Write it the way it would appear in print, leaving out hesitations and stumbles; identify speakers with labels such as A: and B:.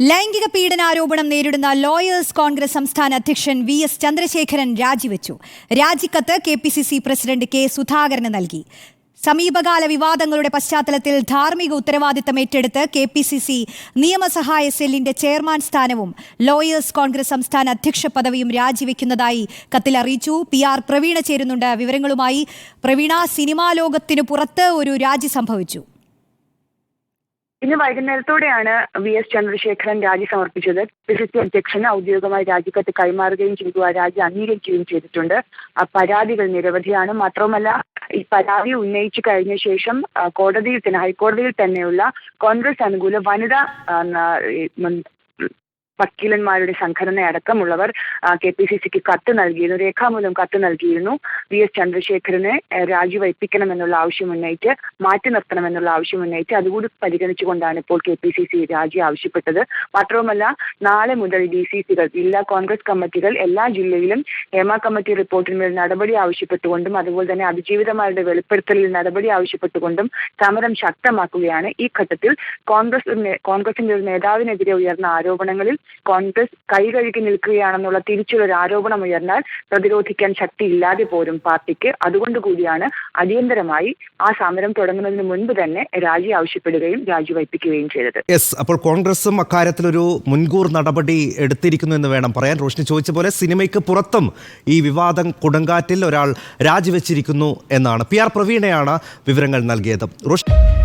A: ലൈംഗിക പീഡനാരോപണം നേരിടുന്ന ലോയേഴ്സ് കോൺഗ്രസ് സംസ്ഥാന അധ്യക്ഷൻ VS ചന്ദ്രശേഖരൻ രാജിവെച്ചു. രാജിക്കത്ത് KPCC പ്രസിഡന്റ് K സുധാകരന് നൽകി. സമീപകാല വിവാദങ്ങളുടെ പശ്ചാത്തലത്തിൽ ധാർമ്മിക ഉത്തരവാദിത്തം ഏറ്റെടുത്ത് KPCC നിയമസഹായ സെല്ലിന്റെ ചെയർമാൻ സ്ഥാനവും ലോയേഴ്സ് കോൺഗ്രസ് സംസ്ഥാന അധ്യക്ഷ പദവിയും രാജിവെക്കുന്നതായി കത്തിൽ അറിയിച്ചു. PR പ്രവീണ ചേരുന്നുണ്ട് വിവരങ്ങളുമായി. പ്രവീണ, സിനിമാ ലോകത്തിനു പുറത്ത് ഒരു രാജി സംഭവിച്ചു.
B: ഇന്ന് വൈകുന്നേരത്തോടെയാണ് VS ചന്ദ്രശേഖരൻ രാജി സമർപ്പിച്ചത്. PCC അധ്യക്ഷന് ഔദ്യോഗികമായി രാജിക്കത്ത് കൈമാറുകയും ചെയ്തു. ആ രാജി അംഗീകരിക്കുകയും ചെയ്തിട്ടുണ്ട്. പരാതികൾ നിരവധിയാണ്. മാത്രമല്ല, ഈ പരാതി ഉന്നയിച്ചു കഴിഞ്ഞ ശേഷം ഹൈക്കോടതിയിൽ തന്നെയുള്ള കോൺഗ്രസ് അനുകൂല വനിതാ വക്കീലന്മാരുടെ സംഘടന അടക്കമുള്ളവർ KPCCക്ക് കത്ത് നൽകിയിരുന്നു, രേഖാമൂലം കത്ത് നൽകിയിരുന്നു. VS ചന്ദ്രശേഖരനെ രാജിവയ്പ്പിക്കണമെന്നുള്ള ആവശ്യമുന്നയിച്ച്, മാറ്റി നിർത്തണമെന്നുള്ള ആവശ്യമുന്നയിച്ച് അതുകൂടി പരിഗണിച്ചുകൊണ്ടാണ് ഇപ്പോൾ KPCC രാജി ആവശ്യപ്പെട്ടത്. മാത്രവുമല്ല, നാളെ മുതൽ DCCകൾ, ജില്ലാ കോൺഗ്രസ് കമ്മിറ്റികൾ എല്ലാ ജില്ലയിലും ഹേമ കമ്മിറ്റി റിപ്പോർട്ടിന്മേൽ നടപടി ആവശ്യപ്പെട്ടുകൊണ്ടും അതുപോലെ തന്നെ അതിജീവിതമാരുടെ വെളിപ്പെടുത്തലിൽ നടപടി ആവശ്യപ്പെട്ടുകൊണ്ടും സമരം ശക്തമാക്കുകയാണ്. ഈ ഘട്ടത്തിൽ കോൺഗ്രസിന്റെ ഒരു നേതാവിനെതിരെ ഉയർന്ന ആരോപണങ്ങളിൽ കോൺഗ്രസ് കൈകഴുകി നിൽക്കുകയാണെന്നുള്ള തിരിച്ചുള്ളൊരു ആരോപണം ഉയർന്നാൽ പ്രതിരോധിക്കാൻ ശക്തിയില്ലാതെ പോരും പാർട്ടിക്ക്. അതുകൊണ്ടുകൂടിയാണ് അടിയന്തരമായി ആ സമരം തുടങ്ങുന്നതിന് മുൻപ് തന്നെ രാജി ആവശ്യപ്പെടുകയും രാജിവയ്പ്പിക്കുകയും ചെയ്തത്.
C: അപ്പോൾ കോൺഗ്രസും അക്കാര്യത്തിലൊരു മുൻകൂർ നടപടി എടുത്തിരിക്കുന്നു എന്ന് വേണം പറയാൻ. റോഷ്നി ചോദിച്ച പോലെ സിനിമയ്ക്ക് പുറത്തും ഈ വിവാദം കൊടുങ്കാറ്റിൽ ഒരാൾ രാജിവെച്ചിരിക്കുന്നു എന്നാണ്. PR പ്രവീണയാണ് വിവരങ്ങൾ നൽകിയത്. റോഷ്നി.